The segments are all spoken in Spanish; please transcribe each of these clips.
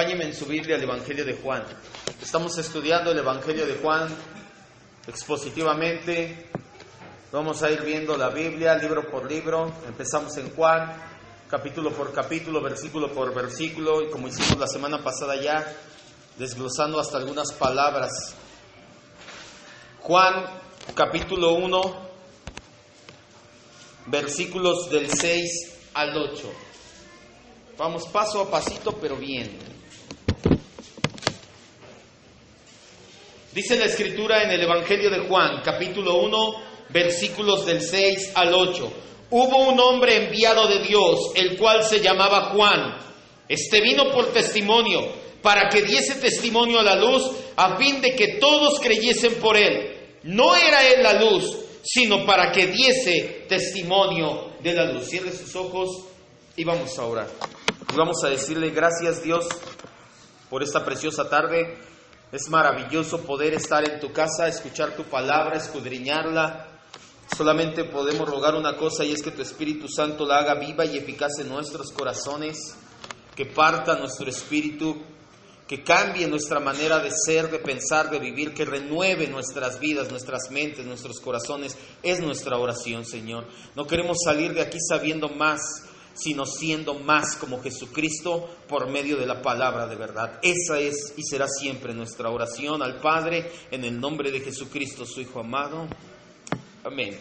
Acompáñenme en su Biblia al Evangelio de Juan. Estamos estudiando el Evangelio de Juan expositivamente. Vamos a ir viendo la Biblia libro por libro. Empezamos en Juan, capítulo por capítulo, versículo por versículo, y como hicimos la semana pasada ya, desglosando hasta algunas palabras. Juan, capítulo 1, versículos del 6 al 8. Vamos paso a pasito, pero bien. Dice la Escritura en el Evangelio de Juan, capítulo 1, versículos del 6 al 8. Hubo un hombre enviado de Dios, el cual se llamaba Juan. Este vino por testimonio, para que diese testimonio a la luz, a fin de que todos creyesen por él. No era él la luz, sino para que diese testimonio de la luz. Cierre sus ojos y vamos a orar. Y vamos a decirle gracias, Dios, por esta preciosa tarde. Es maravilloso poder estar en tu casa, escuchar tu palabra, escudriñarla. Solamente podemos rogar una cosa, y es que tu Espíritu Santo la haga viva y eficaz en nuestros corazones, que parta nuestro espíritu, que cambie nuestra manera de ser, de pensar, de vivir, que renueve nuestras vidas, nuestras mentes, nuestros corazones. Es nuestra oración, Señor. No queremos salir de aquí sabiendo más, sino siendo más como Jesucristo por medio de la palabra de verdad. Esa es y será siempre nuestra oración al Padre, en el nombre de Jesucristo, su Hijo amado. Amén.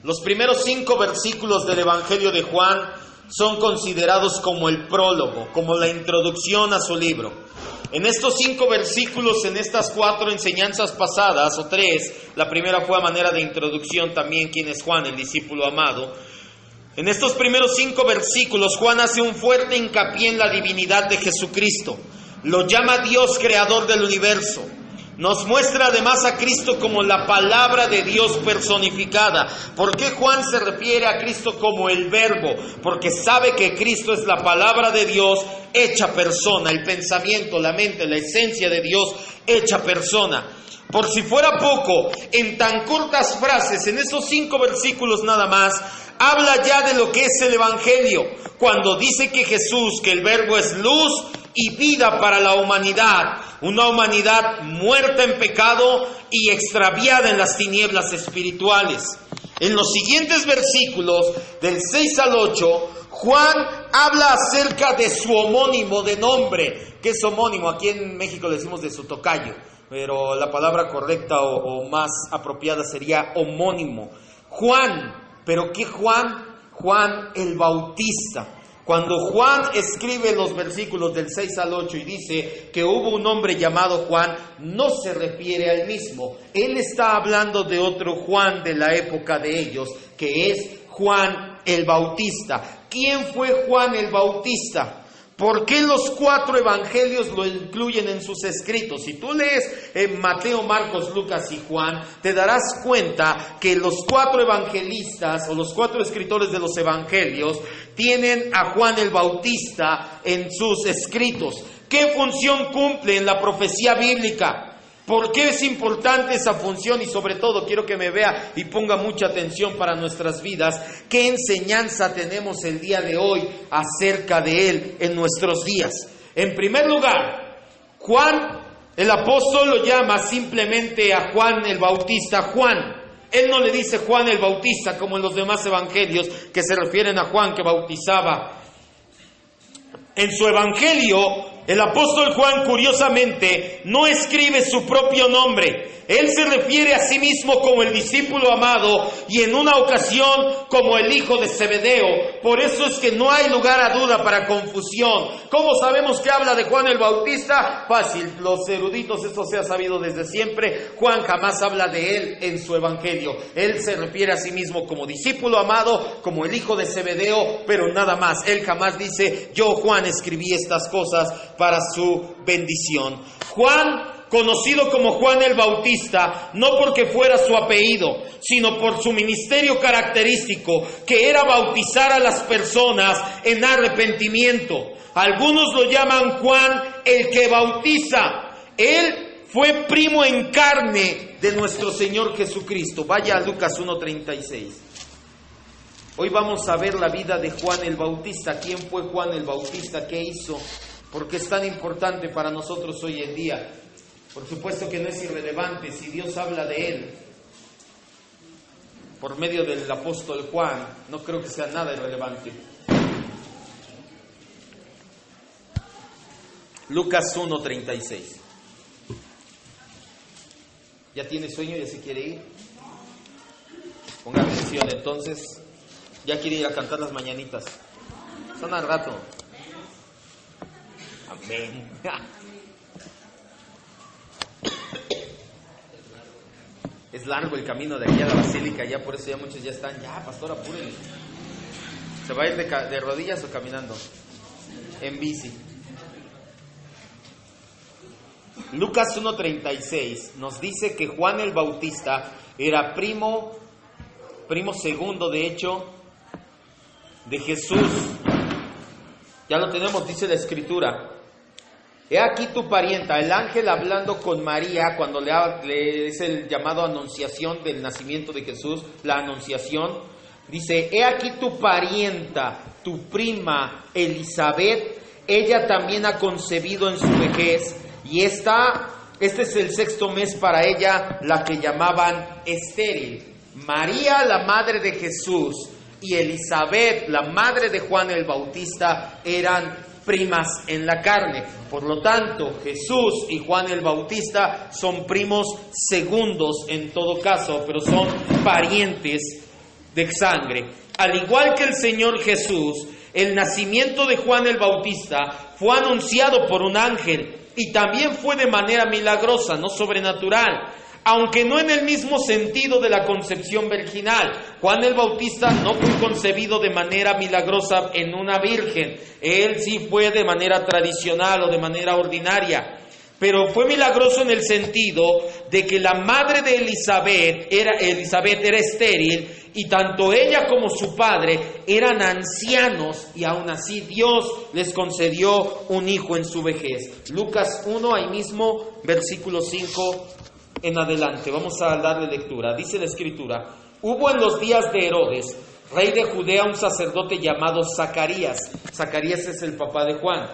Los primeros 5 versículos del Evangelio de Juan son considerados como el prólogo, como la introducción a su libro. En estos 5 versículos, en estas 4 enseñanzas pasadas, o 3, la primera fue a manera de introducción también, quién es Juan, el discípulo amado. En estos primeros 5 versículos, Juan hace un fuerte hincapié en la divinidad de Jesucristo. Lo llama Dios creador del universo. Nos muestra además a Cristo como la palabra de Dios personificada. ¿Por qué Juan se refiere a Cristo como el Verbo? Porque sabe que Cristo es la palabra de Dios hecha persona, el pensamiento, la mente, la esencia de Dios hecha persona. Por si fuera poco, en tan cortas frases, en esos 5 versículos nada más, habla ya de lo que es el Evangelio, cuando dice que Jesús, que el Verbo es luz y vida para la humanidad, una humanidad muerta en pecado y extraviada en las tinieblas espirituales. En los siguientes versículos, del 6 al 8, Juan habla acerca de su homónimo de nombre. ¿Qué es homónimo? Aquí en México le decimos de su tocayo, pero la palabra correcta o más apropiada sería homónimo. Juan. ¿Pero qué Juan? Juan el Bautista. Cuando Juan escribe los versículos del 6 al 8 y dice que hubo un hombre llamado Juan, no se refiere al mismo. Él está hablando de otro Juan de la época de ellos, que es Juan el Bautista. ¿Quién fue Juan el Bautista? ¿Por qué los 4 evangelios lo incluyen en sus escritos? Si tú lees en Mateo, Marcos, Lucas y Juan, te darás cuenta que los 4 evangelistas o los 4 escritores de los evangelios tienen a Juan el Bautista en sus escritos. ¿Qué función cumple en la profecía bíblica? ¿Por qué es importante esa función? Y sobre todo quiero que me vea y ponga mucha atención para nuestras vidas. ¿Qué enseñanza tenemos el día de hoy acerca de él en nuestros días? En primer lugar, Juan, el apóstol, lo llama simplemente a Juan el Bautista Juan. Él no le dice Juan el Bautista como en los demás evangelios que se refieren a Juan que bautizaba. En su evangelio, el apóstol Juan, curiosamente, no escribe su propio nombre. Él se refiere a sí mismo como el discípulo amado y en una ocasión como el hijo de Zebedeo. Por eso es que no hay lugar a duda para confusión. ¿Cómo sabemos que habla de Juan el Bautista? Fácil, los eruditos, esto se ha sabido desde siempre. Juan jamás habla de él en su evangelio. Él se refiere a sí mismo como discípulo amado, como el hijo de Zebedeo, pero nada más. Él jamás dice, yo Juan escribí estas cosas para su bendición. Juan, conocido como Juan el Bautista, no porque fuera su apellido, sino por su ministerio característico, que era bautizar a las personas en arrepentimiento. Algunos lo llaman Juan el que bautiza. Él fue primo en carne de nuestro Señor Jesucristo. Vaya a Lucas 1:36. Hoy vamos a ver la vida de Juan el Bautista. ¿Quién fue Juan el Bautista? ¿Qué hizo? ¿Por qué es tan importante para nosotros hoy en día? Por supuesto que no es irrelevante si Dios habla de él por medio del apóstol Juan. No creo que sea nada irrelevante. Lucas 1:36. ¿Ya tiene sueño? ¿Ya se quiere ir? Ponga atención, entonces. Ya quiere ir a cantar las mañanitas. Son al rato. Amén. Es largo el camino de aquí a la basílica, ya por eso ya muchos ya están. Ya, pastor, apúrenle. ¿Se va a ir de rodillas o caminando? En bici. Lucas 1:36 nos dice que Juan el Bautista era primo segundo, de hecho, de Jesús. Ya lo tenemos, dice la Escritura. He aquí tu parienta, el ángel hablando con María cuando le es el llamado anunciación del nacimiento de Jesús, la anunciación. Dice, he aquí tu parienta, tu prima Elizabeth, ella también ha concebido en su vejez, y este es el 6º mes para ella, la que llamaban estéril. María, la madre de Jesús, y Elizabeth, la madre de Juan el Bautista, eran primas en la carne. Por lo tanto, Jesús y Juan el Bautista son primos segundos en todo caso, pero son parientes de sangre. Al igual que el Señor Jesús, el nacimiento de Juan el Bautista fue anunciado por un ángel y también fue de manera milagrosa, no sobrenatural, aunque no en el mismo sentido de la concepción virginal. Juan el Bautista no fue concebido de manera milagrosa en una virgen. Él sí fue de manera tradicional o de manera ordinaria. Pero fue milagroso en el sentido de que la madre de Elizabeth era estéril, y tanto ella como su padre eran ancianos, y aún así Dios les concedió un hijo en su vejez. Lucas 1, ahí mismo, versículo 5 en adelante. Vamos a darle lectura. Dice la Escritura: hubo en los días de Herodes, rey de Judea, un sacerdote llamado Zacarías. Zacarías es el papá de Juan,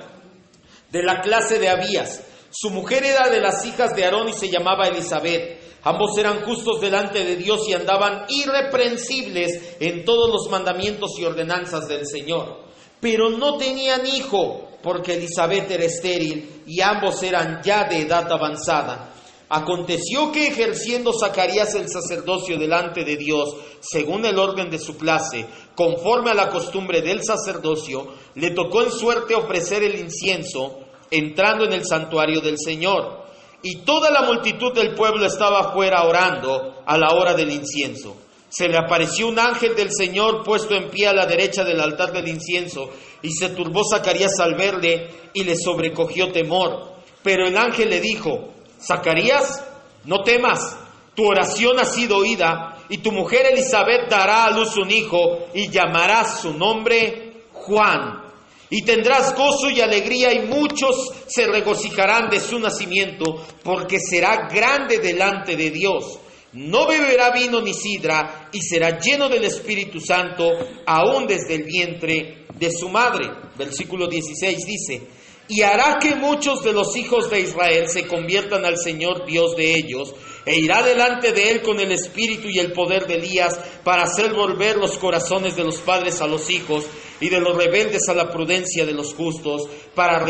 de la clase de Abías. Su mujer era de las hijas de Aarón y se llamaba Elizabeth. Ambos eran justos delante de Dios y andaban irreprensibles en todos los mandamientos y ordenanzas del Señor. Pero no tenían hijo, porque Elizabeth era estéril y ambos eran ya de edad avanzada. Aconteció que, ejerciendo Zacarías el sacerdocio delante de Dios, según el orden de su clase, conforme a la costumbre del sacerdocio, le tocó en suerte ofrecer el incienso, entrando en el santuario del Señor. Y toda la multitud del pueblo estaba afuera orando a la hora del incienso. Se le apareció un ángel del Señor puesto en pie a la derecha del altar del incienso, y se turbó Zacarías al verle, y le sobrecogió temor. Pero el ángel le dijo: Zacarías, no temas, tu oración ha sido oída, y tu mujer Elizabeth dará a luz un hijo, y llamarás su nombre Juan. Y tendrás gozo y alegría, y muchos se regocijarán de su nacimiento, porque será grande delante de Dios. No beberá vino ni sidra, y será lleno del Espíritu Santo, aún desde el vientre de su madre. Versículo 16 dice: y hará que muchos de los hijos de Israel se conviertan al Señor Dios de ellos, e irá delante de él con el espíritu y el poder de Elías, para hacer volver los corazones de los padres a los hijos, y de los rebeldes a la prudencia de los justos, para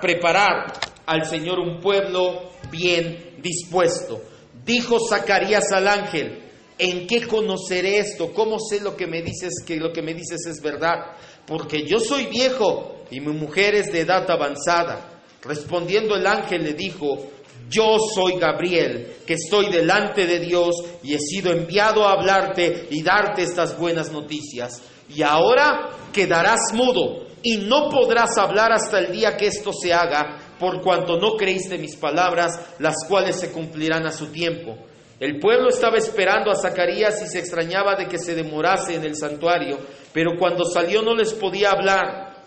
preparar al Señor un pueblo bien dispuesto. Dijo Zacarías al ángel: ¿en qué conoceré esto? ¿Cómo sé lo que me dices, que lo que me dices es verdad? Porque yo soy viejo y mi mujer es de edad avanzada. Respondiendo el ángel le dijo: yo soy Gabriel, que estoy delante de Dios y he sido enviado a hablarte y darte estas buenas noticias. Y ahora quedarás mudo y no podrás hablar hasta el día que esto se haga, por cuanto no creíste mis palabras, las cuales se cumplirán a su tiempo. El pueblo estaba esperando a Zacarías y se extrañaba de que se demorase en el santuario, pero cuando salió no les podía hablar,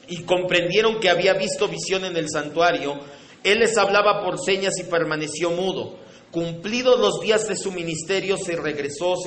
y comprendieron que había visto visión en el santuario. Él les hablaba por señas y permaneció mudo. Cumplidos los días de su ministerio, se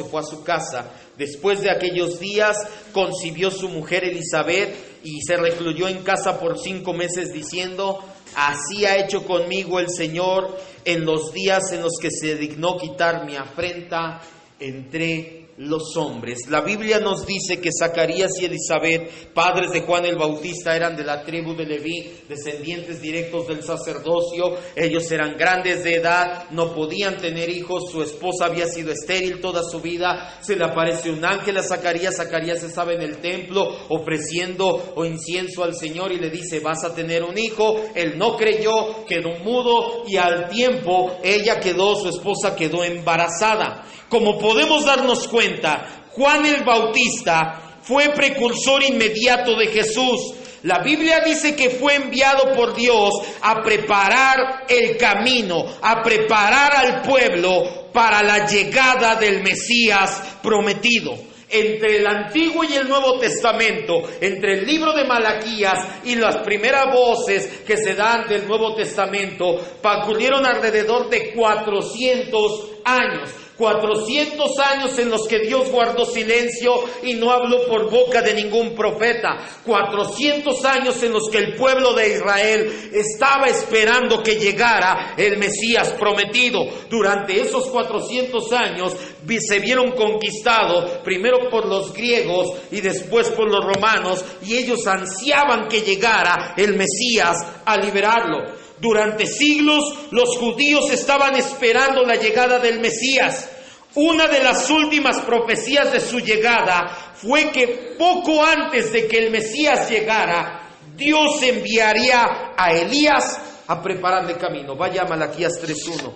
fue a su casa. Después de aquellos días, concibió su mujer Elizabeth, y se recluyó en casa por 5 meses diciendo: así ha hecho conmigo el Señor en los días en los que se dignó quitar mi afrenta entre los hombres. La Biblia nos dice que Zacarías y Elizabeth, padres de Juan el Bautista, eran de la tribu de Leví, descendientes directos del sacerdocio. Ellos eran grandes de edad, no podían tener hijos, su esposa había sido estéril toda su vida. Se le aparece un ángel a Zacarías. Zacarías estaba en el templo ofreciendo incienso al Señor y le dice: vas a tener un hijo. Él no creyó, quedó mudo, y al tiempo su esposa quedó embarazada. Como podemos darnos cuenta, Juan el Bautista fue precursor inmediato de Jesús. La Biblia dice que fue enviado por Dios a preparar el camino, a preparar al pueblo para la llegada del Mesías prometido. Entre el Antiguo y el Nuevo Testamento, entre el libro de Malaquías y las primeras voces que se dan del Nuevo Testamento, ocurrieron alrededor de 400 años. 400 años en los que Dios guardó silencio y no habló por boca de ningún profeta. 400 años en los que el pueblo de Israel estaba esperando que llegara el Mesías prometido. Durante esos 400 años se vieron conquistados primero por los griegos y después por los romanos, y ellos ansiaban que llegara el Mesías a liberarlo. Durante siglos los judíos estaban esperando la llegada del Mesías. Una de las últimas profecías de su llegada fue que poco antes de que el Mesías llegara, Dios enviaría a Elías a prepararle camino. Vaya a Malaquías 3:1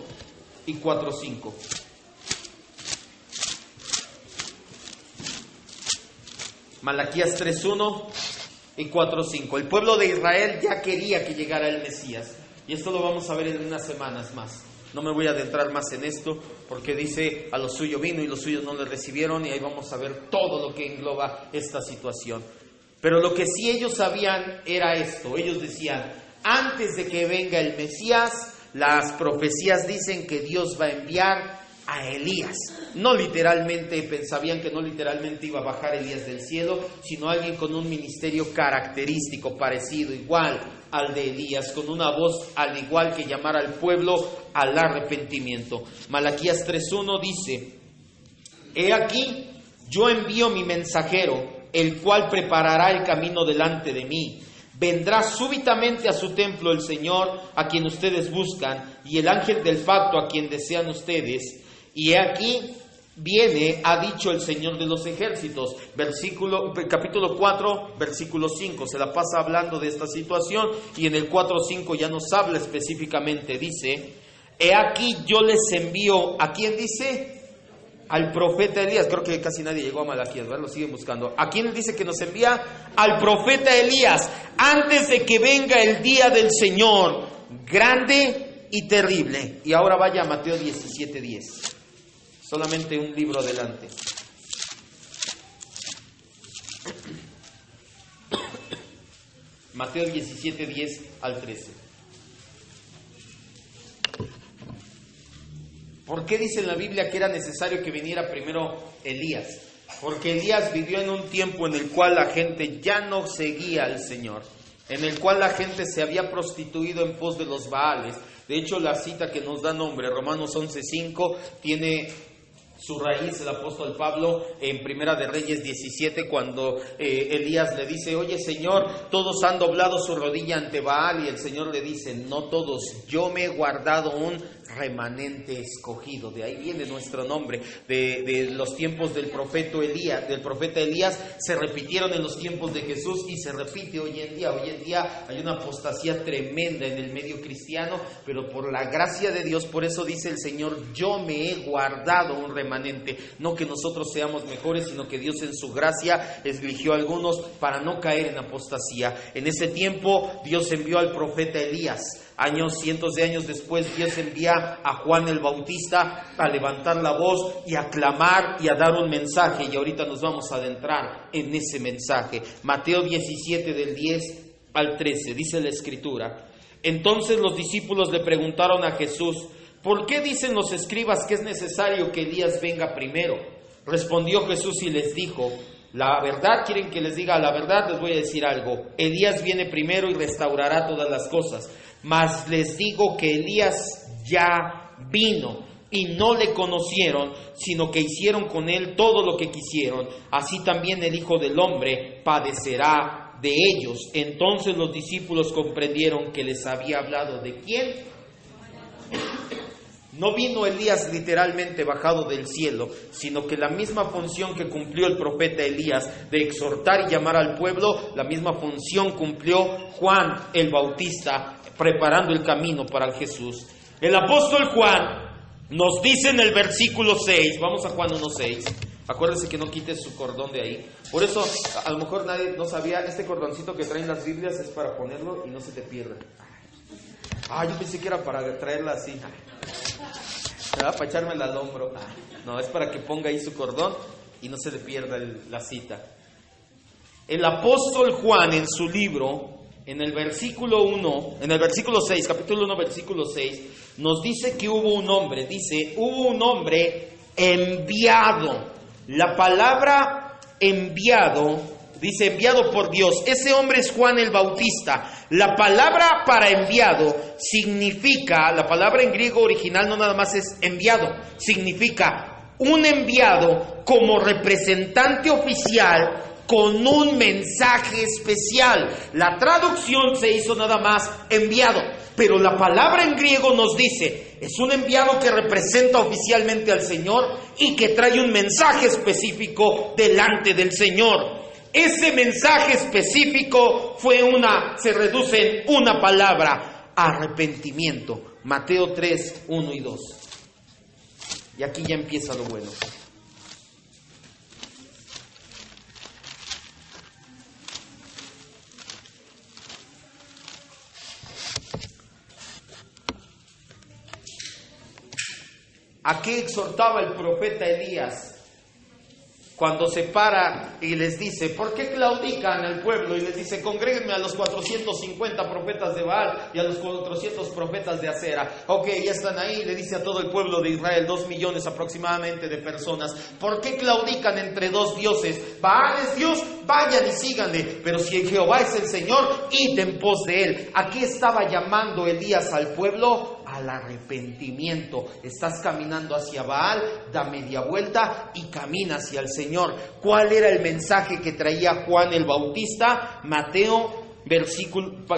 y 4:5. Malaquías 3:1 y 4:5. El pueblo de Israel ya quería que llegara el Mesías. Y esto lo vamos a ver en unas semanas más. No me voy a adentrar más en esto, porque dice: a lo suyo vino y los suyos no le recibieron, y ahí vamos a ver todo lo que engloba esta situación. Pero lo que sí ellos sabían era esto. Ellos decían: antes de que venga el Mesías, las profecías dicen que Dios va a enviar a Elías. No literalmente, sabían que no literalmente iba a bajar Elías del cielo, sino alguien con un ministerio característico, parecido, igual al de Elías, con una voz al igual que llamar al pueblo al arrepentimiento. Malaquías 3:1 dice: he aquí, yo envío mi mensajero, el cual preparará el camino delante de mí. Vendrá súbitamente a su templo el Señor, a quien ustedes buscan, y el ángel del pacto, a quien desean ustedes. Y he aquí, viene, ha dicho el Señor de los ejércitos. Capítulo 4, versículo 5, se la pasa hablando de esta situación, y en el 4:5 ya nos habla específicamente. Dice: he aquí, yo les envío, ¿a quién dice? Al profeta Elías. Creo que casi nadie llegó a Malaquías, ¿verdad? Lo siguen buscando. ¿A quién dice que nos envía? Al profeta Elías, antes de que venga el día del Señor, grande y terrible. Y ahora vaya a Mateo 17:10. Solamente un libro adelante. Mateo 17:10 al 13. ¿Por qué dice en la Biblia que era necesario que viniera primero Elías? Porque Elías vivió en un tiempo en el cual la gente ya no seguía al Señor, en el cual la gente se había prostituido en pos de los Baales. De hecho, la cita que nos da nombre, Romanos 11:5, tiene su raíz el apóstol Pablo en Primera de Reyes 17, cuando Elías le dice: oye Señor, todos han doblado su rodilla ante Baal, y el Señor le dice: no todos, yo me he guardado un remanente escogido. De ahí viene nuestro nombre, de los tiempos del profeta Elías, se repitieron en los tiempos de Jesús y se repite hoy en día. Hoy en día hay una apostasía tremenda en el medio cristiano, pero por la gracia de Dios, por eso dice el Señor: yo me he guardado un remanente. No que nosotros seamos mejores, sino que Dios en su gracia eligió a algunos para no caer en apostasía. En ese tiempo Dios envió al profeta Elías. Cientos de años después, Dios envía a Juan el Bautista a levantar la voz y a clamar y a dar un mensaje, y ahorita nos vamos a adentrar en ese mensaje. Mateo 17 del 10 al 13, dice la Escritura: entonces los discípulos le preguntaron a Jesús: ¿por qué dicen los escribas que es necesario que Elías venga primero? Respondió Jesús y les dijo: La verdad, quieren que les diga la verdad, les voy a decir algo. Elías viene primero y restaurará todas las cosas. Mas les digo que Elías ya vino y no le conocieron, sino que hicieron con él todo lo que quisieron. Así también el Hijo del Hombre padecerá de ellos. Entonces los discípulos comprendieron que les había hablado ¿de quién? No vino Elías literalmente bajado del cielo, sino que la misma función que cumplió el profeta Elías de exhortar y llamar al pueblo, la misma función cumplió Juan el Bautista, preparando el camino para Jesús. El apóstol Juan nos dice en el versículo 6, vamos a Juan 1:6, acuérdense que no quites su cordón de ahí. Por eso, a lo mejor nadie no sabía, este cordoncito que traen las Biblias es para ponerlo y no se te pierda. Yo pensé que era para traerla así. Para echármela al hombro. No, es para que ponga ahí su cordón y no se le pierda la cita. El apóstol Juan en su libro, en el versículo 1, en el versículo 6, capítulo 1, versículo 6, nos dice que hubo un hombre, hubo un hombre enviado. La palabra enviado, dice enviado por Dios. Ese hombre es Juan el Bautista. La palabra para enviado significa, la palabra en griego original no nada más es enviado, significa un enviado como representante oficial con un mensaje especial. La traducción se hizo nada más enviado, pero la palabra en griego nos dice, es un enviado que representa oficialmente al Señor y que trae un mensaje específico delante del Señor. Ese mensaje específico se reduce en una palabra: arrepentimiento. Mateo 3, 1 y 2. Y aquí ya empieza lo bueno. ¿A qué exhortaba el profeta Elías cuando se para y les dice, ¿por qué claudican al pueblo? Y les dice, congréguenme a los 450 profetas de Baal y a los 400 profetas de Acera. Ok, ya están ahí, le dice a todo el pueblo de Israel, 2 millones aproximadamente de personas. ¿Por qué claudican entre dos dioses? Baal es Dios, vayan y síganle. Pero si Jehová es el Señor, id en pos de él. ¿A qué estaba llamando Elías al pueblo? Al arrepentimiento. Estás caminando hacia Baal, da media vuelta y camina hacia el Señor. ¿Cuál era el mensaje que traía Juan el Bautista? Mateo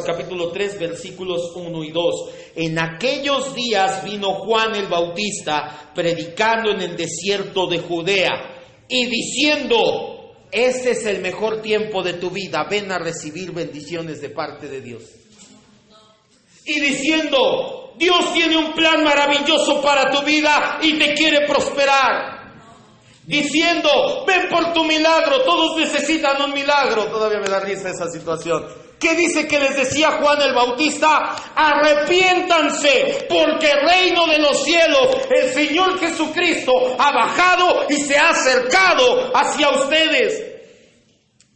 capítulo 3, versículos 1 y 2. En aquellos días vino Juan el Bautista predicando en el desierto de Judea y diciendo, este es el mejor tiempo de tu vida, ven a recibir bendiciones de parte de Dios. Y diciendo, Dios tiene un plan maravilloso para tu vida y te quiere prosperar. Diciendo, ven por tu milagro, todos necesitan un milagro. Todavía me da risa esa situación. ¿Qué dice que les decía Juan el Bautista? Arrepiéntanse, porque el reino de los cielos, el Señor Jesucristo, ha bajado y se ha acercado hacia ustedes.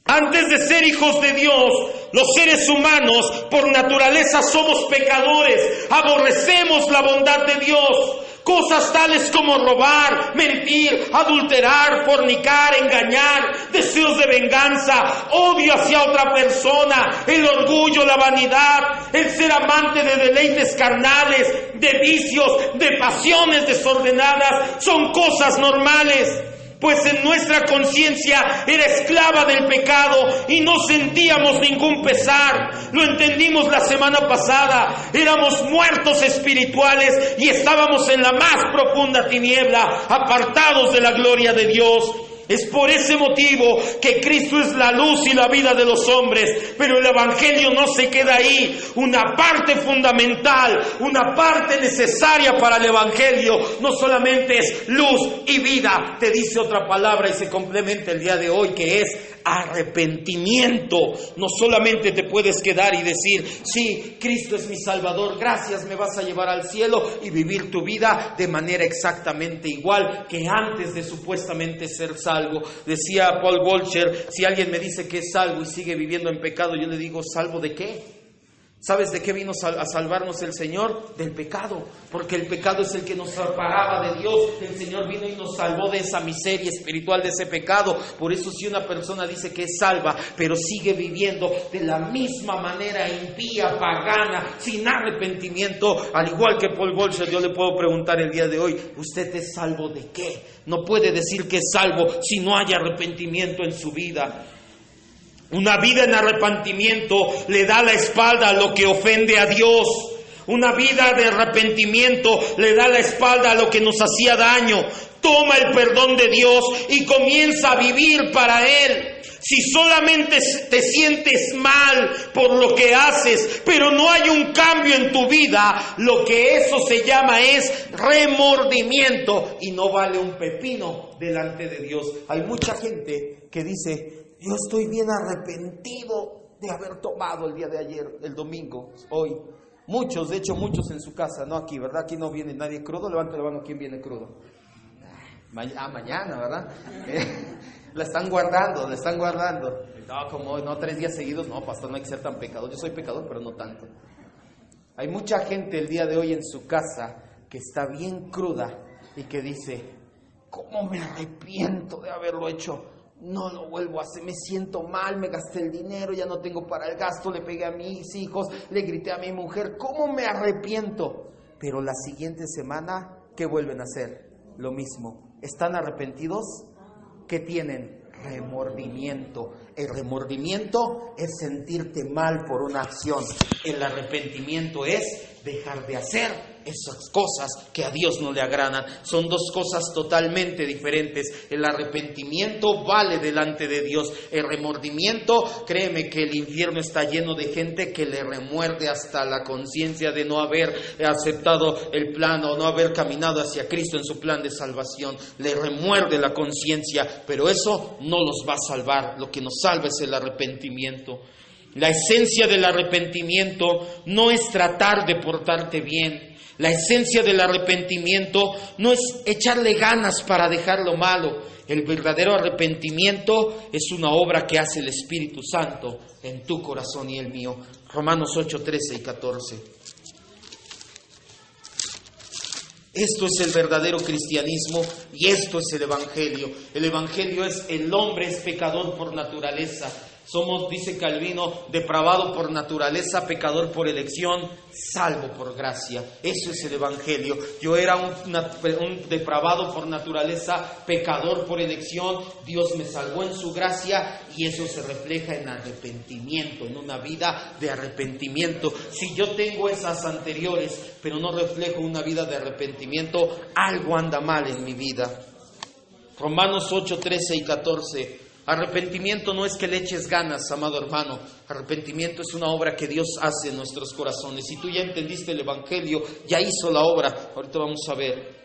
Antes de ser hijos de Dios, los seres humanos por naturaleza somos pecadores, aborrecemos la bondad de Dios. Cosas tales como robar, mentir, adulterar, fornicar, engañar, deseos de venganza, odio hacia otra persona, el orgullo, la vanidad, el ser amante de deleites carnales, de vicios, de pasiones desordenadas, son cosas normales. Pues en nuestra conciencia era esclava del pecado y no sentíamos ningún pesar. Lo entendimos la semana pasada. Éramos muertos espirituales y estábamos en la más profunda tiniebla, apartados de la gloria de Dios. Es por ese motivo que Cristo es la luz y la vida de los hombres. Pero el Evangelio no se queda ahí. Una parte fundamental, una parte necesaria para el Evangelio no solamente es luz y vida, te dice otra palabra y se complementa el día de hoy, que es arrepentimiento. No solamente te puedes quedar y decir, sí, Cristo es mi Salvador, gracias, me vas a llevar al cielo, y vivir tu vida de manera exactamente igual que antes de supuestamente ser salvo. Decía Paul Walcher, si alguien me dice que es salvo y sigue viviendo en pecado, yo le digo, ¿salvo de qué? ¿Sabes de qué vino a salvarnos el Señor? Del pecado, porque el pecado es el que nos separaba de Dios. El Señor vino y nos salvó de esa miseria espiritual, de ese pecado. Por eso si una persona dice que es salva, pero sigue viviendo de la misma manera impía, pagana, sin arrepentimiento, al igual que Paul Bolscher, yo le puedo preguntar el día de hoy, ¿usted es salvo de qué? No puede decir que es salvo si no hay arrepentimiento en su vida. Una vida en arrepentimiento le da la espalda a lo que ofende a Dios. Una vida de arrepentimiento le da la espalda a lo que nos hacía daño. Toma el perdón de Dios y comienza a vivir para Él. Si solamente te sientes mal por lo que haces, pero no hay un cambio en tu vida, lo que eso se llama es remordimiento y no vale un pepino delante de Dios. Hay mucha gente que dice: yo estoy bien arrepentido de haber tomado el día de ayer, el domingo, hoy. Muchos, de hecho muchos en su casa, no aquí, ¿verdad? Aquí no viene nadie crudo. Levanta la mano, ¿quién viene crudo? Mañana, ¿verdad? La están guardando. No, como no 3 días seguidos, no, pastor, no hay que ser tan pecador. Yo soy pecador, pero no tanto. Hay mucha gente el día de hoy en su casa que está bien cruda y que dice: ¿cómo me arrepiento de haberlo hecho? No lo vuelvo a hacer, me siento mal, me gasté el dinero, ya no tengo para el gasto, le pegué a mis hijos, le grité a mi mujer, ¿cómo me arrepiento? Pero la siguiente semana, ¿qué vuelven a hacer? Lo mismo. ¿Están arrepentidos? ¿Qué tienen? Remordimiento. El remordimiento es sentirte mal por una acción. El arrepentimiento es dejar de hacer esas cosas que a Dios no le agradan. Son dos cosas totalmente diferentes. El arrepentimiento vale delante de Dios. El remordimiento, créeme que el infierno está lleno de gente que le remuerde hasta la conciencia de no haber aceptado el plan o no haber caminado hacia Cristo en su plan de salvación. Le remuerde la conciencia, pero eso no los va a salvar. Lo que nos salva es el arrepentimiento. La esencia del arrepentimiento no es tratar de portarte bien. La esencia del arrepentimiento no es echarle ganas para dejar lo malo. El verdadero arrepentimiento es una obra que hace el Espíritu Santo en tu corazón y el mío. Romanos 8, 13 y 14. Esto es el verdadero cristianismo y esto es el Evangelio. El Evangelio es: el hombre es pecador por naturaleza. Somos, dice Calvino, depravado por naturaleza, pecador por elección, salvo por gracia. Eso es el Evangelio. Yo era un depravado por naturaleza, pecador por elección. Dios me salvó en su gracia y eso se refleja en arrepentimiento, en una vida de arrepentimiento. Si yo tengo esas anteriores, pero no reflejo una vida de arrepentimiento, algo anda mal en mi vida. Romanos 8, 13 y 14. Arrepentimiento no es que le eches ganas, amado hermano. Arrepentimiento es una obra que Dios hace en nuestros corazones. Si tú ya entendiste el Evangelio, ya hizo la obra. Ahorita vamos a ver.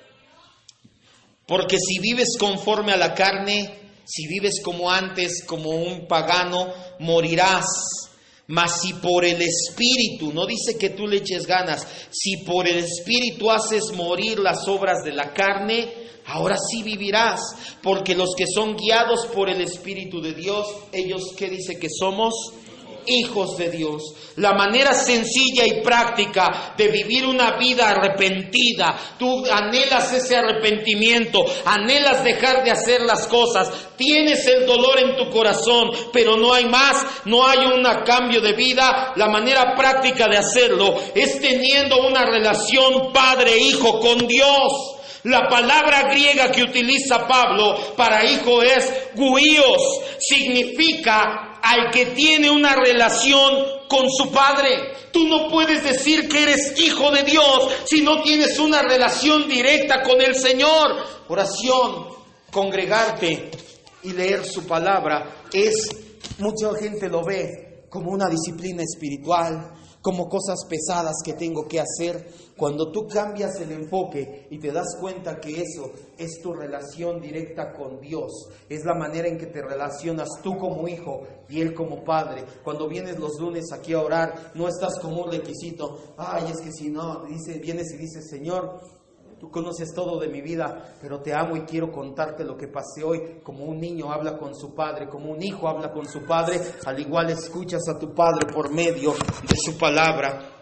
Porque si vives conforme a la carne, si vives como antes, como un pagano, morirás. Mas si por el Espíritu, no dice que tú le eches ganas, si por el Espíritu haces morir las obras de la carne, ahora sí vivirás, porque los que son guiados por el Espíritu de Dios, ellos, ¿qué dice que somos? Hijos de Dios. La manera sencilla y práctica de vivir una vida arrepentida. Tú anhelas ese arrepentimiento, anhelas dejar de hacer las cosas, tienes el dolor en tu corazón, pero no hay más, no hay un cambio de vida. La manera práctica de hacerlo es teniendo una relación padre-hijo con Dios. La palabra griega que utiliza Pablo para hijo es guíos, significa al que tiene una relación con su padre. Tú no puedes decir que eres hijo de Dios si no tienes una relación directa con el Señor. Oración, congregarte y leer su palabra mucha gente lo ve como una disciplina espiritual, como cosas pesadas que tengo que hacer. Cuando tú cambias el enfoque y te das cuenta que eso es tu relación directa con Dios, es la manera en que te relacionas tú como hijo y Él como padre. Cuando vienes los lunes aquí a orar, no estás como un requisito. Ay, es que si no, vienes y dices: Señor, Tú conoces todo de mi vida, pero te amo y quiero contarte lo que pasé hoy. Como un niño habla con su padre, como un hijo habla con su padre, al igual escuchas a tu padre por medio de su palabra.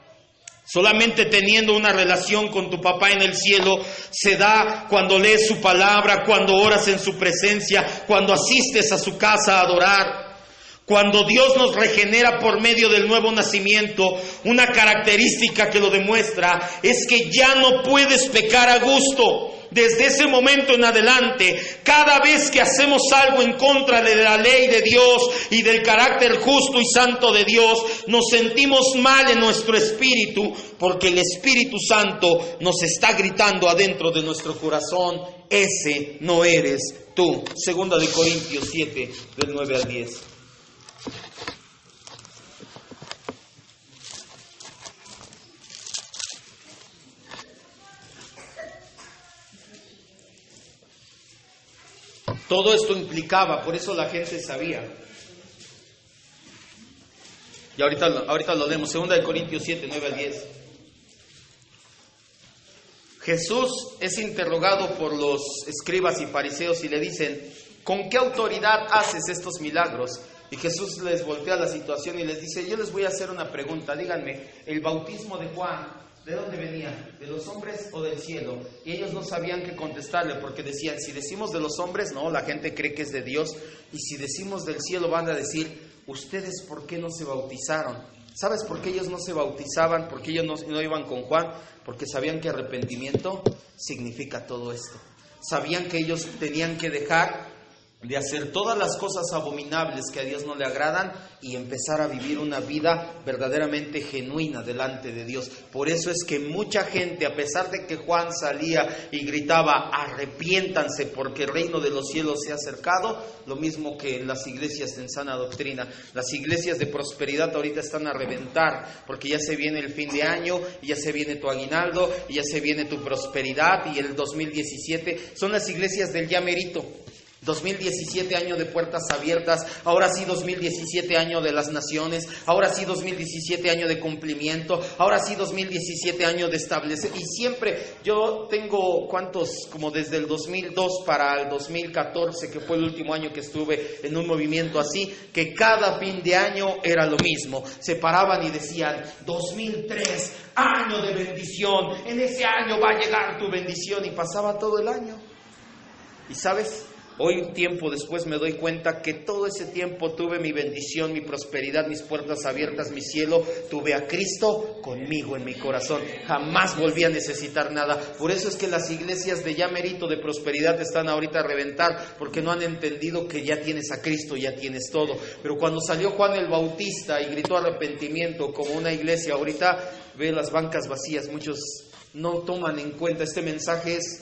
Solamente teniendo una relación con tu papá en el cielo se da cuando lees su palabra, cuando oras en su presencia, cuando asistes a su casa a adorar. Cuando Dios nos regenera por medio del nuevo nacimiento, una característica que lo demuestra es que ya no puedes pecar a gusto. Desde ese momento en adelante, cada vez que hacemos algo en contra de la ley de Dios y del carácter justo y santo de Dios, nos sentimos mal en nuestro espíritu, porque el Espíritu Santo nos está gritando adentro de nuestro corazón: ese no eres tú. Segunda de Corintios 7, del 9 al 10. Todo esto implicaba, por eso la gente sabía. Y ahorita lo leemos, 2 Corintios 7, 9 al 10. Jesús es interrogado por los escribas y fariseos y le dicen: ¿con qué autoridad haces estos milagros? Y Jesús les voltea la situación y les dice: yo les voy a hacer una pregunta, díganme, el bautismo de Juan, ¿de dónde venía? ¿De los hombres o del cielo? Y ellos no sabían qué contestarle, porque decían: si decimos de los hombres, no, la gente cree que es de Dios. Y si decimos del cielo, van a decir: ¿ustedes por qué no se bautizaron? ¿Sabes por qué ellos no se bautizaban? ¿Por qué ellos no iban con Juan? Porque sabían que arrepentimiento significa todo esto. Sabían que ellos tenían que dejar de hacer todas las cosas abominables que a Dios no le agradan y empezar a vivir una vida verdaderamente genuina delante de Dios. Por eso es que mucha gente, a pesar de que Juan salía y gritaba: arrepiéntanse porque el reino de los cielos se ha acercado, lo mismo que en las iglesias en sana doctrina, las iglesias de prosperidad ahorita están a reventar, porque ya se viene el fin de año, y ya se viene tu aguinaldo, y ya se viene tu prosperidad, y el 2017 son las iglesias del ya merito. 2017 año de puertas abiertas, ahora sí 2017 año de las naciones, ahora sí 2017 año de cumplimiento, ahora sí 2017 año de establecer. Y siempre yo tengo como desde el 2002 para el 2014, que fue el último año que estuve en un movimiento así, que cada fin de año era lo mismo. Se paraban y decían: 2003, año de bendición, en ese año va a llegar tu bendición, y pasaba todo el año. ¿Y sabes? Hoy, un tiempo después, me doy cuenta que todo ese tiempo tuve mi bendición, mi prosperidad, mis puertas abiertas, mi cielo. Tuve a Cristo conmigo en mi corazón. Jamás volví a necesitar nada. Por eso es que las iglesias de ya merito, de prosperidad, están ahorita a reventar, porque no han entendido que ya tienes a Cristo, ya tienes todo. Pero cuando salió Juan el Bautista y gritó arrepentimiento como una iglesia, ahorita ve las bancas vacías. Muchos no toman en cuenta. Este mensaje es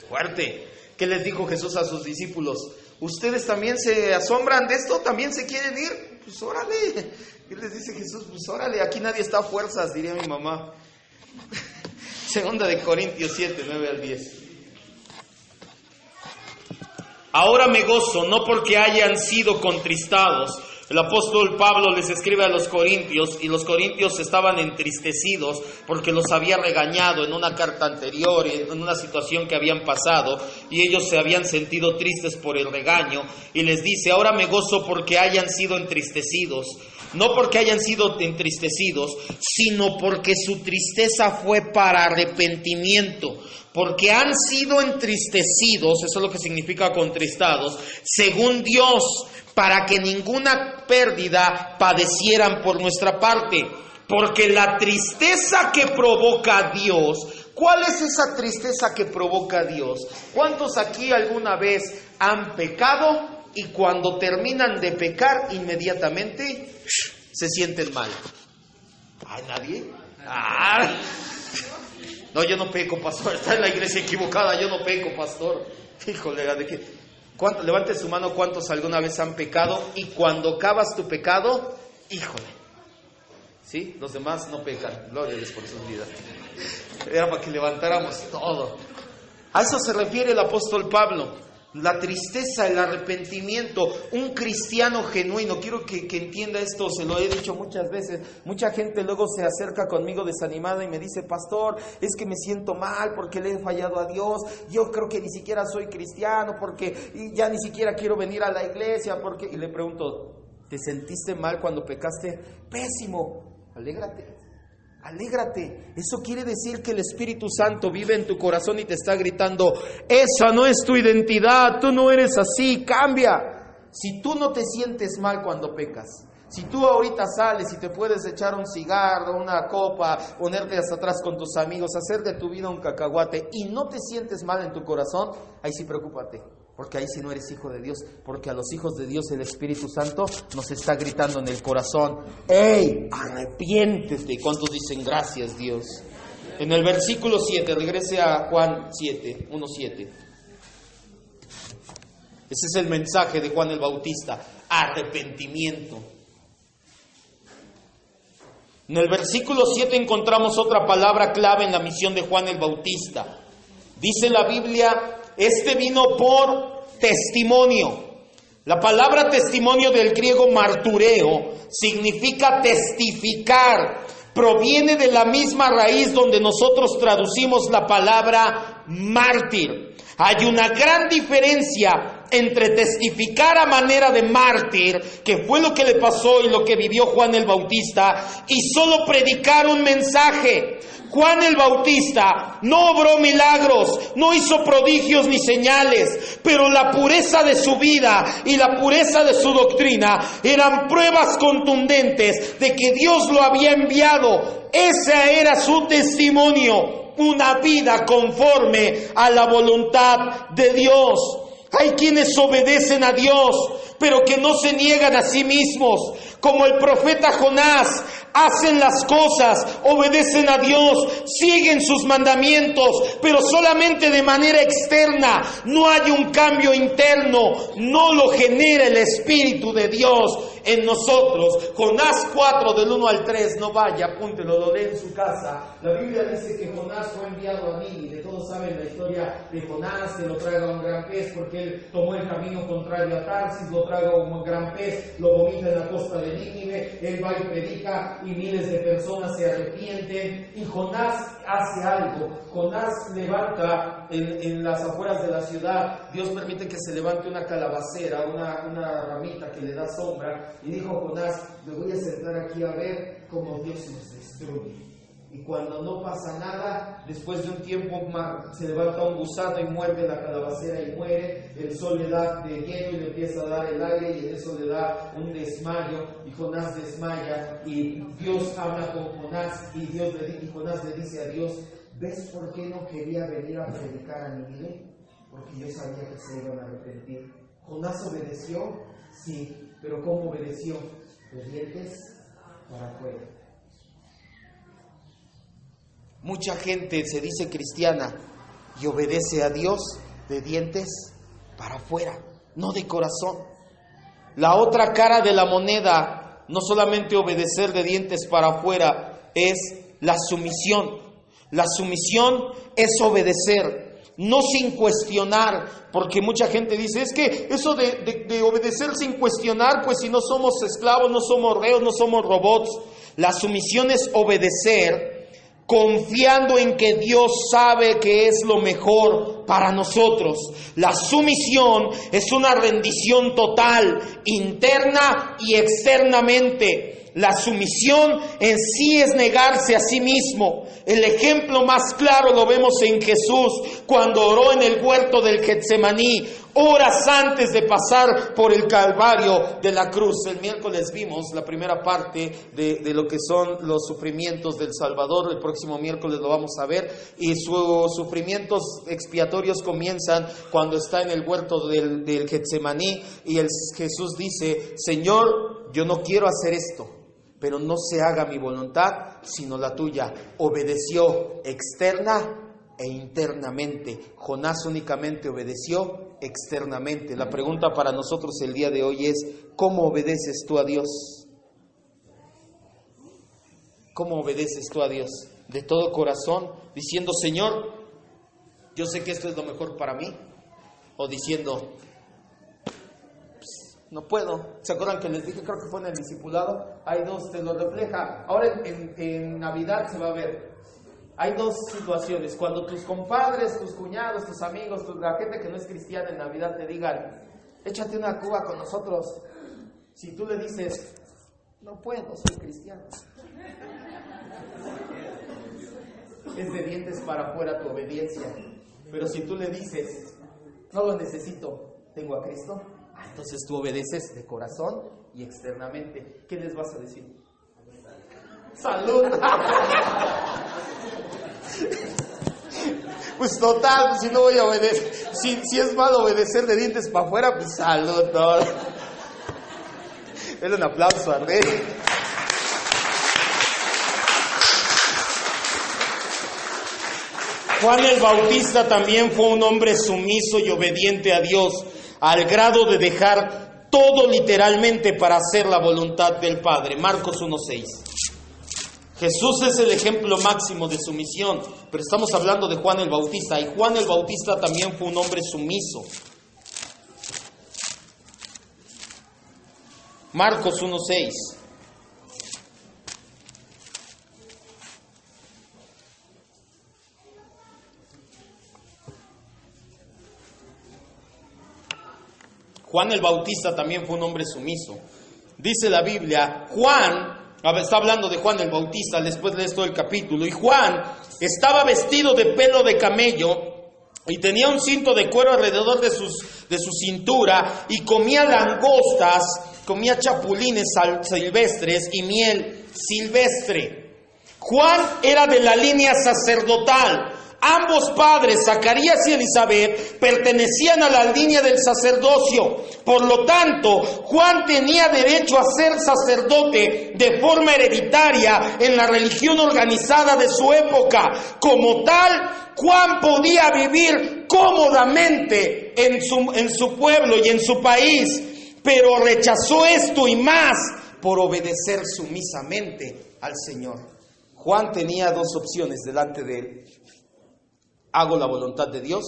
fuerte. ¿Qué les dijo Jesús a sus discípulos? ¿Ustedes también se asombran de esto? ¿También se quieren ir? Pues órale. ¿Qué les dice Jesús? Pues órale, aquí nadie está a fuerzas, diría mi mamá. 2 de Corintios 7, 9 al 10. Ahora me gozo, no porque hayan sido contristados. El apóstol Pablo les escribe a los corintios, y los corintios estaban entristecidos porque los había regañado en una carta anterior, en una situación que habían pasado, y ellos se habían sentido tristes por el regaño, y les dice: ahora me gozo porque hayan sido entristecidos, no porque hayan sido entristecidos, sino porque su tristeza fue para arrepentimiento. Porque han sido entristecidos, eso es lo que significa contristados, según Dios, para que ninguna pérdida padecieran por nuestra parte. Porque la tristeza que provoca Dios, ¿cuál es esa tristeza que provoca Dios? ¿Cuántos aquí alguna vez han pecado y cuando terminan de pecar inmediatamente se sienten mal? ¿Hay nadie? No, yo no peco, pastor. Está en la iglesia equivocada. Yo no peco, pastor. Híjole, ¿de qué? Levante su mano, ¿cuántos alguna vez han pecado? Y cuando acabas tu pecado, híjole. ¿Sí? Los demás no pecan. Gloria a Dios por sus vidas. Era para que levantáramos todo. A eso se refiere el apóstol Pablo. La tristeza, el arrepentimiento, un cristiano genuino. Quiero que entienda esto, se lo he dicho muchas veces. Mucha gente luego se acerca conmigo desanimada y me dice: pastor, es que me siento mal porque le he fallado a Dios. Yo creo que ni siquiera soy cristiano porque ya ni siquiera quiero venir a la iglesia. Y le pregunto: ¿te sentiste mal cuando pecaste? Pésimo. Alégrate. Eso quiere decir que el Espíritu Santo vive en tu corazón y te está gritando: esa no es tu identidad, tú no eres así, cambia. Si tú no te sientes mal cuando pecas, si tú ahorita sales y te puedes echar un cigarro, una copa, ponerte hasta atrás con tus amigos, hacer de tu vida un cacahuate y no te sientes mal en tu corazón, ahí sí preocúpate. Porque ahí sí no eres hijo de Dios, porque a los hijos de Dios el Espíritu Santo nos está gritando en el corazón: ¡Ey, arrepiéntete! ¿Cuántos dicen gracias, Dios? En el versículo 7, regrese a Juan 7, 1:7. Ese es el mensaje de Juan el Bautista: arrepentimiento. En el versículo 7 encontramos otra palabra clave en la misión de Juan el Bautista. Dice la Biblia: este vino por testimonio. La palabra testimonio del griego martureo significa testificar. Proviene de la misma raíz donde nosotros traducimos la palabra mártir. Hay una gran diferencia entre testificar a manera de mártir, que fue lo que le pasó y lo que vivió Juan el Bautista, y solo predicar un mensaje. Juan el Bautista no obró milagros, no hizo prodigios ni señales, pero la pureza de su vida y la pureza de su doctrina eran pruebas contundentes de que Dios lo había enviado. Ese era su testimonio, una vida conforme a la voluntad de Dios. Hay quienes obedecen a Dios, pero que no se niegan a sí mismos, como el profeta Jonás. Hacen las cosas, obedecen a Dios, siguen sus mandamientos, pero solamente de manera externa. No hay un cambio interno, no lo genera el Espíritu de Dios en nosotros. Jonás 4 del 1 al 3, no vaya, apúntelo, lo lee en su casa. La Biblia dice que Jonás fue enviado a Nínive. Todos saben la historia de Jonás, que lo traga un gran pez porque él tomó el camino contrario a Tarsis, lo traga un gran pez, lo vomita en la costa de Nínive, él va y predica y miles de personas se arrepienten, y Jonás hace algo. Jonás levanta en las afueras de la ciudad, Dios permite que se levante una calabacera, una ramita que le da sombra, y dijo Jonás: me voy a sentar aquí a ver cómo Dios nos destruye. Y cuando no pasa nada, después de un tiempo se levanta un gusano y muerde la calabacera y muere. El sol le da de hielo y le empieza a dar el aire, y en eso le da un desmayo, y Jonás desmaya, y Dios habla con Jonás, y Jonás le dice a Dios: ¿ves por qué no quería venir a predicar a Nínive? Porque yo sabía que se iban a arrepentir. Jonás obedeció, sí, pero ¿cómo obedeció? De dientes para afuera. Mucha gente se dice cristiana y obedece a Dios de dientes para afuera, no de corazón. La otra cara de la moneda, no solamente obedecer de dientes para afuera, es la sumisión. La sumisión es obedecer, no sin cuestionar, porque mucha gente dice: es que eso de obedecer sin cuestionar, pues si no somos esclavos, no somos reos, no somos robots. La sumisión es obedecer confiando en que Dios sabe que es lo mejor para nosotros. La sumisión es una rendición total, interna y externamente. La sumisión en sí es negarse a sí mismo. El ejemplo más claro lo vemos en Jesús cuando oró en el huerto del Getsemaní, horas antes de pasar por el Calvario de la cruz. El miércoles vimos la primera parte de lo que son los sufrimientos del Salvador. El próximo miércoles lo vamos a ver, y sus sufrimientos expiatorios comienzan cuando está en el huerto del Getsemaní, y Jesús dice: Señor, yo no quiero hacer esto, pero no se haga mi voluntad, sino la tuya. Obedeció externa e internamente. Jonás únicamente obedeció externamente. La pregunta para nosotros el día de hoy es: ¿cómo obedeces tú a Dios? ¿Cómo obedeces tú a Dios? De todo corazón, diciendo: Señor, yo sé que esto es lo mejor para mí, o diciendo, no puedo. ¿Se acuerdan que les dije, creo que fue en el discipulado? Hay dos, te lo refleja. Ahora en Navidad se va a ver. Hay dos situaciones. Cuando tus compadres, tus cuñados, tus amigos, la gente que no es cristiana en Navidad te digan, échate una cuba con nosotros. Si tú le dices, no puedo, soy cristiano. Es de dientes para afuera tu obediencia. Pero si tú le dices, no lo necesito, tengo a Cristo, entonces tú obedeces de corazón y externamente. ¿Qué les vas a decir? ¡Salud! Pues total, pues si no voy a obedecer, si es malo obedecer de dientes para afuera, pues salud, no. Denle un aplauso a Rey. Juan el Bautista también fue un hombre sumiso y obediente a Dios, al grado de dejar todo literalmente para hacer la voluntad del Padre. Marcos 1:6. Jesús es el ejemplo máximo de sumisión, pero estamos hablando de Juan el Bautista, y Juan el Bautista también fue un hombre sumiso. Marcos 1:6. Juan el Bautista también fue un hombre sumiso. Dice la Biblia, Juan, está hablando de Juan el Bautista, después lees todo el capítulo, y Juan estaba vestido de pelo de camello y tenía un cinto de cuero alrededor de su cintura, y comía langostas, comía chapulines silvestres y miel silvestre. Juan era de la línea sacerdotal. Ambos padres, Zacarías y Elizabeth, pertenecían a la línea del sacerdocio. Por lo tanto, Juan tenía derecho a ser sacerdote de forma hereditaria en la religión organizada de su época. Como tal, Juan podía vivir cómodamente en su pueblo y en su país, pero rechazó esto y más por obedecer sumisamente al Señor. Juan tenía dos opciones delante de él. ¿Hago la voluntad de Dios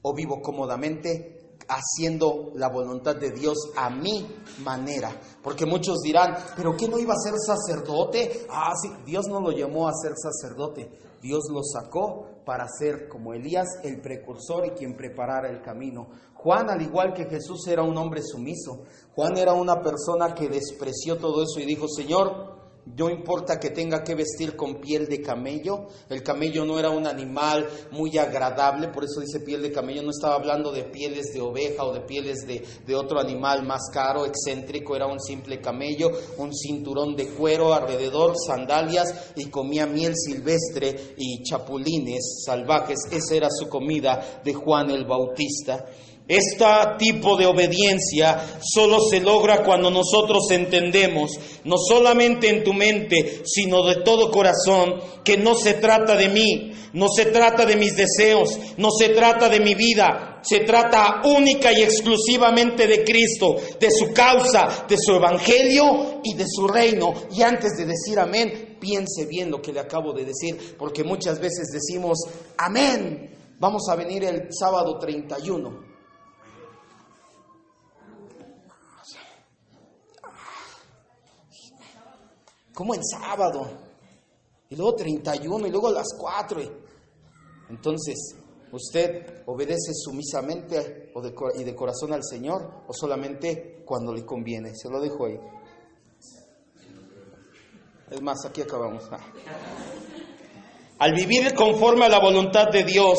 o vivo cómodamente haciendo la voluntad de Dios a mi manera? Porque muchos dirán, ¿pero qué no iba a ser sacerdote? Sí, Dios no lo llamó a ser sacerdote. Dios lo sacó para ser como Elías, el precursor y quien preparara el camino. Juan, al igual que Jesús, era un hombre sumiso. Juan era una persona que despreció todo eso y dijo, Señor, no importa que tenga que vestir con piel de camello. El camello no era un animal muy agradable, por eso dice piel de camello. No estaba hablando de pieles de oveja o de pieles de otro animal más caro, excéntrico. Era un simple camello, un cinturón de cuero alrededor, sandalias, y comía miel silvestre y chapulines salvajes. Esa era su comida de Juan el Bautista. Este tipo de obediencia solo se logra cuando nosotros entendemos, no solamente en tu mente, sino de todo corazón, que no se trata de mí, no se trata de mis deseos, no se trata de mi vida, se trata única y exclusivamente de Cristo, de su causa, de su evangelio y de su reino. Y antes de decir amén, piense bien lo que le acabo de decir, porque muchas veces decimos amén. Vamos a venir el sábado 31. ¿Cómo en sábado? Y luego 31, y luego a las 4. Entonces, ¿usted obedece sumisamente y de corazón al Señor, o solamente cuando le conviene? Se lo dejo ahí. Es más, aquí acabamos. Al vivir conforme a la voluntad de Dios,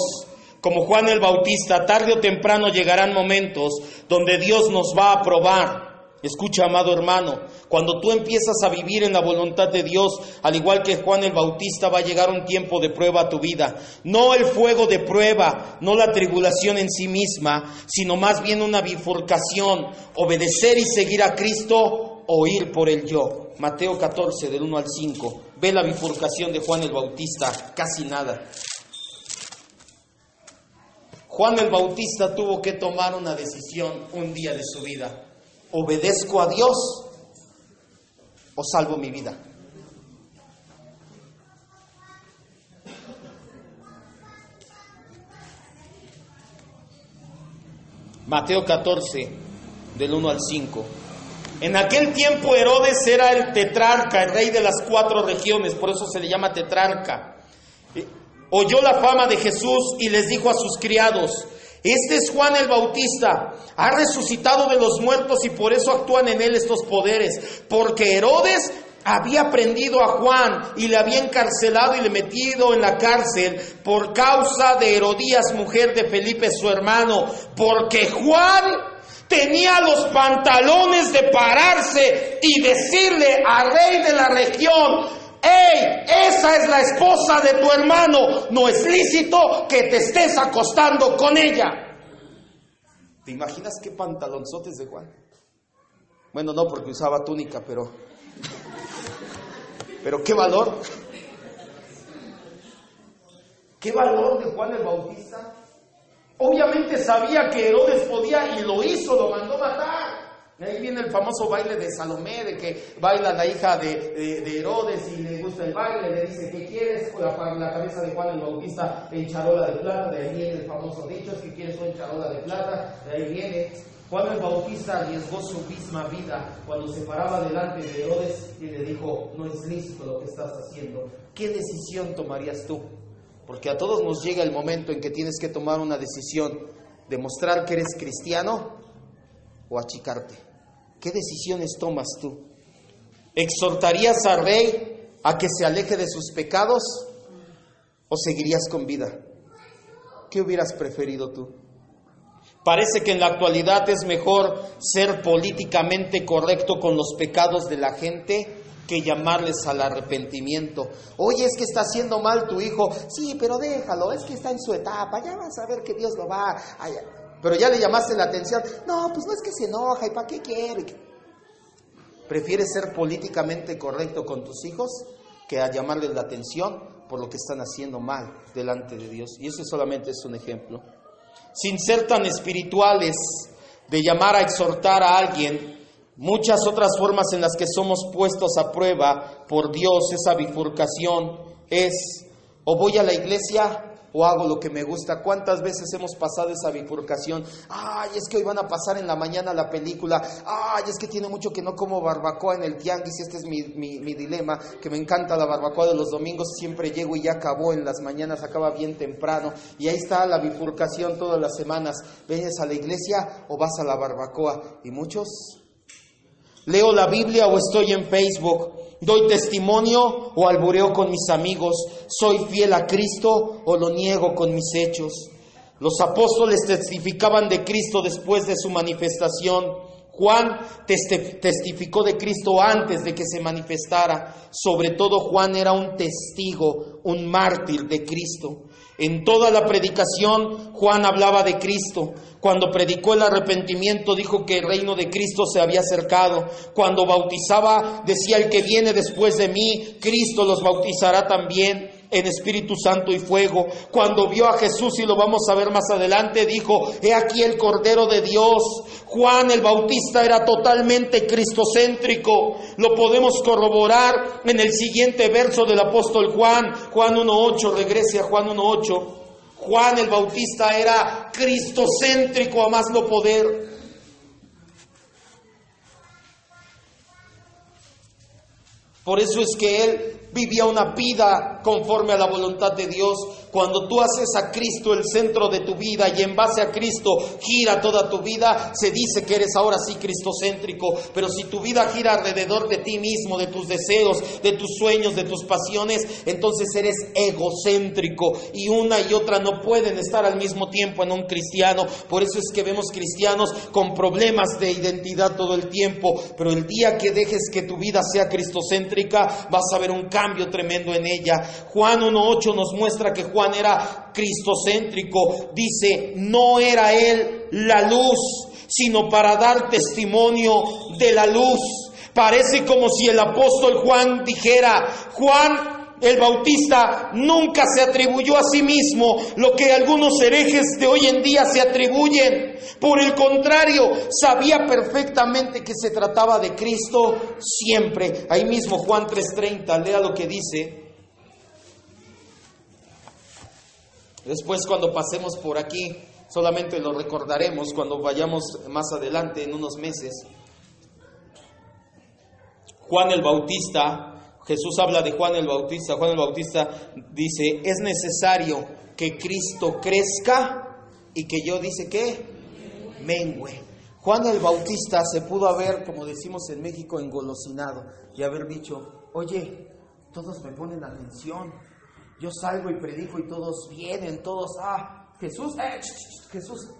como Juan el Bautista, tarde o temprano llegarán momentos donde Dios nos va a probar. Escucha, amado hermano, cuando tú empiezas a vivir en la voluntad de Dios, al igual que Juan el Bautista, va a llegar un tiempo de prueba a tu vida. No el fuego de prueba, no la tribulación en sí misma, sino más bien una bifurcación, obedecer y seguir a Cristo o ir por el yo. Mateo 14, del 1 al 5. Ve la bifurcación de Juan el Bautista, casi nada. Juan el Bautista tuvo que tomar una decisión un día de su vida. ¿Obedezco a Dios o salvo mi vida? Mateo 14, del 1 al 5. En aquel tiempo Herodes era el tetrarca, el rey de las 4 regiones, por eso se le llama tetrarca. Oyó la fama de Jesús y les dijo a sus criados: este es Juan el Bautista, ha resucitado de los muertos y por eso actúan en él estos poderes, porque Herodes había prendido a Juan y le había encarcelado y le metido en la cárcel por causa de Herodías, mujer de Felipe su hermano, porque Juan tenía los pantalones de pararse y decirle al rey de la región: ¡Ey! Esa es la esposa de tu hermano, no es lícito que te estés acostando con ella. ¿Te imaginas qué pantalonzotes de Juan? Bueno, no, porque usaba túnica, pero qué valor. ¿Qué valor de Juan el Bautista? Obviamente sabía que Herodes podía y lo hizo, lo mandó matar. Ahí viene el famoso baile de Salomé, de que baila la hija de Herodes y le gusta el baile, le dice: ¿qué quieres? La cabeza de Juan el Bautista en charola de plata. De ahí viene el famoso dicho: ¿qué quieres tú en charola de plata? De ahí viene. Juan el Bautista arriesgó su misma vida cuando se paraba delante de Herodes y le dijo: no es lícito lo que estás haciendo. ¿Qué decisión tomarías tú? Porque a todos nos llega el momento en que tienes que tomar una decisión: demostrar que eres cristiano o achicarte. ¿Qué decisiones tomas tú? ¿Exhortarías al rey a que se aleje de sus pecados o seguirías con vida? ¿Qué hubieras preferido tú? Parece que en la actualidad es mejor ser políticamente correcto con los pecados de la gente que llamarles al arrepentimiento. Oye, es que está haciendo mal tu hijo. Sí, pero déjalo, es que está en su etapa, ya vas a ver que Dios lo va a... Pero ya le llamaste la atención. No, pues no es que se enoja, ¿y para qué quiere? ¿Prefieres ser políticamente correcto con tus hijos que a llamarles la atención por lo que están haciendo mal delante de Dios? Y eso solamente es un ejemplo. Sin ser tan espirituales de llamar a exhortar a alguien, muchas otras formas en las que somos puestos a prueba por Dios, esa bifurcación es: o voy a la iglesia o hago lo que me gusta. ¿Cuántas veces hemos pasado esa bifurcación? Ay, es que hoy van a pasar en la mañana la película. Ay, es que tiene mucho que no como barbacoa en el tianguis. Este es mi dilema, que me encanta la barbacoa de los domingos. Siempre llego y ya acabó en las mañanas, acaba bien temprano. Y ahí está la bifurcación todas las semanas. ¿Vienes a la iglesia o vas a la barbacoa? Y muchos: leo la Biblia o estoy en Facebook, doy testimonio o albureo con mis amigos, soy fiel a Cristo o lo niego con mis hechos. Los apóstoles testificaban de Cristo después de su manifestación. Juan testificó de Cristo antes de que se manifestara. Sobre todo Juan era un testigo, un mártir de Cristo. En toda la predicación Juan hablaba de Cristo. Cuando predicó el arrepentimiento dijo que el reino de Cristo se había acercado. Cuando bautizaba decía: el que viene después de mí, Cristo los bautizará también en Espíritu Santo y fuego. Cuando vio a Jesús, y lo vamos a ver más adelante, dijo: he aquí el Cordero de Dios. Juan el Bautista era totalmente cristocéntrico. Lo podemos corroborar en el siguiente verso del apóstol Juan, Juan 1:8, regrese a Juan 1:8. Juan el Bautista era cristocéntrico a más no poder. Por eso es que él vivía una vida conforme a la voluntad de Dios. Cuando tú haces a Cristo el centro de tu vida y en base a Cristo gira toda tu vida, se dice que eres ahora sí cristocéntrico. Pero si tu vida gira alrededor de ti mismo, de tus deseos, de tus sueños, de tus pasiones, entonces eres egocéntrico. Y una y otra no pueden estar al mismo tiempo en un cristiano. Por eso es que vemos cristianos con problemas de identidad todo el tiempo. Pero el día que dejes que tu vida sea cristocéntrica, vas a ver un cambio tremendo en ella. Juan 1:8 nos muestra que Juan era cristocéntrico. Dice: no era él la luz, sino para dar testimonio de la luz. Parece como si el apóstol Juan dijera: Juan el Bautista nunca se atribuyó a sí mismo lo que algunos herejes de hoy en día se atribuyen. Por el contrario, sabía perfectamente que se trataba de Cristo siempre. Ahí mismo Juan 3:30, lea lo que dice. Después, cuando pasemos por aquí, solamente lo recordaremos cuando vayamos más adelante en unos meses. Juan el Bautista, Jesús habla de Juan el Bautista. Juan el Bautista dice, es necesario que Cristo crezca y que yo, dice, ¿qué? Mengüe. Juan el Bautista se pudo haber, como decimos en México, engolosinado y haber dicho, oye, todos me ponen atención, yo salgo y predico y todos vienen, todos, Jesús, Jesús,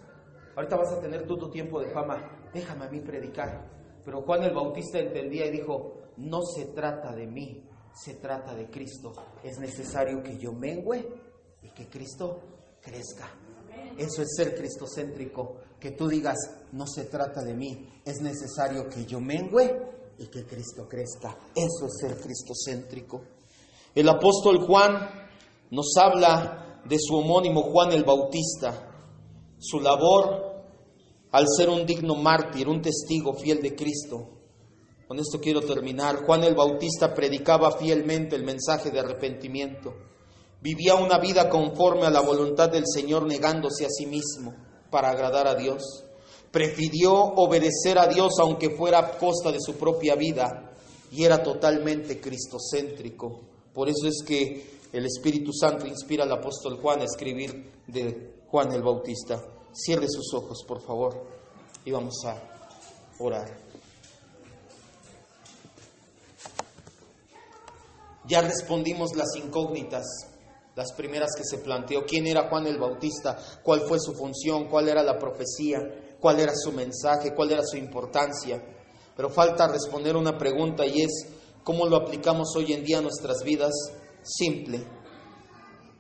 ahorita vas a tener tú tu tiempo de fama, déjame a mí predicar. Pero Juan el Bautista entendía y dijo, no se trata de mí, se trata de Cristo. Es necesario que yo mengüe y que Cristo crezca. Eso es ser cristocéntrico, que tú digas, no se trata de mí, es necesario que yo mengüe y que Cristo crezca. Eso es ser cristocéntrico. El apóstol Juan nos habla de su homónimo Juan el Bautista, su labor al ser un digno mártir, un testigo fiel de Cristo. Con esto quiero terminar. Juan el Bautista predicaba fielmente el mensaje de arrepentimiento. Vivía una vida conforme a la voluntad del Señor, negándose a sí mismo para agradar a Dios. Prefirió obedecer a Dios aunque fuera a costa de su propia vida, y era totalmente cristocéntrico. Por eso es que el Espíritu Santo inspira al apóstol Juan a escribir de Juan el Bautista. Cierre sus ojos, por favor, y vamos a orar. Ya respondimos las incógnitas, las primeras que se planteó. ¿Quién era Juan el Bautista? ¿Cuál fue su función? ¿Cuál era la profecía? ¿Cuál era su mensaje? ¿Cuál era su importancia? Pero falta responder una pregunta, y es, ¿cómo lo aplicamos hoy en día a nuestras vidas? Simple.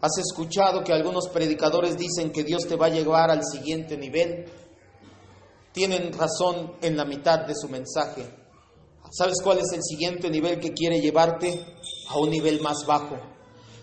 ¿Has escuchado que algunos predicadores dicen que Dios te va a llevar al siguiente nivel? Tienen razón en la mitad de su mensaje. ¿Sabes cuál es el siguiente nivel que quiere llevarte? A un nivel más bajo.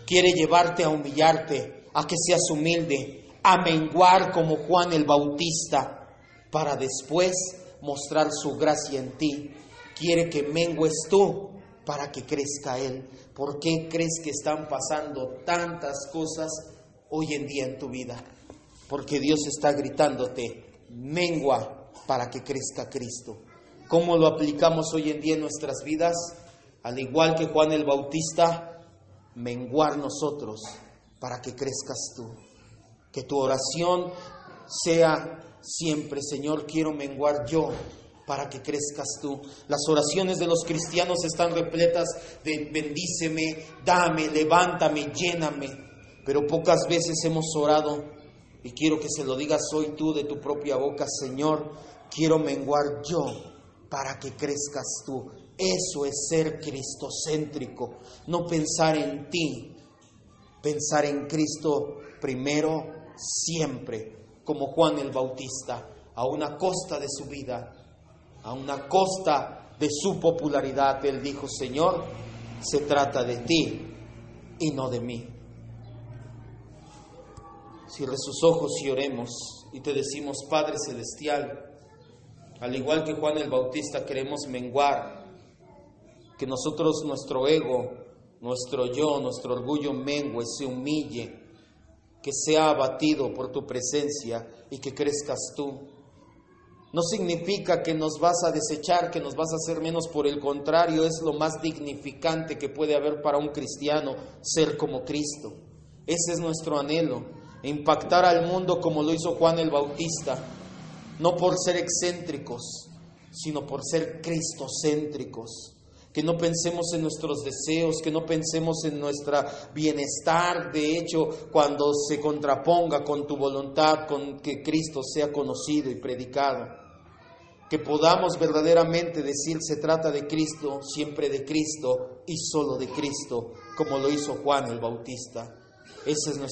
Quiere llevarte a humillarte, a que seas humilde, a menguar como Juan el Bautista, para después mostrar su gracia en ti. Quiere que mengues tú para que crezca Él. ¿Por qué crees que están pasando tantas cosas hoy en día en tu vida? Porque Dios está gritándote, mengua para que crezca Cristo. ¿Cómo lo aplicamos hoy en día en nuestras vidas? Al igual que Juan el Bautista, menguar nosotros para que crezcas tú. Que tu oración sea siempre, Señor, quiero menguar yo para que crezcas tú. Las oraciones de los cristianos están repletas de bendíceme, dame, levántame, lléname. Pero pocas veces hemos orado, y quiero que se lo digas hoy tú de tu propia boca, Señor, quiero menguar yo para que crezcas tú. Eso es ser cristocéntrico, no pensar en ti, pensar en Cristo primero, siempre, como Juan el Bautista, a una costa de su vida, a una costa de su popularidad. Él dijo, Señor, se trata de ti y no de mí. Cierre sus ojos y oremos y te decimos, Padre Celestial, al igual que Juan el Bautista queremos menguar, que nosotros, nuestro ego, nuestro yo, nuestro orgullo mengue, se humille, que sea abatido por tu presencia y que crezcas tú. No significa que nos vas a desechar, que nos vas a hacer menos, por el contrario, es lo más dignificante que puede haber para un cristiano, ser como Cristo. Ese es nuestro anhelo, impactar al mundo como lo hizo Juan el Bautista, no por ser excéntricos, sino por ser cristocéntricos. Que no pensemos en nuestros deseos, que no pensemos en nuestro bienestar. De hecho, cuando se contraponga con tu voluntad, con que Cristo sea conocido y predicado, que podamos verdaderamente decir, se trata de Cristo, siempre de Cristo y solo de Cristo, como lo hizo Juan el Bautista. Ese es nuestro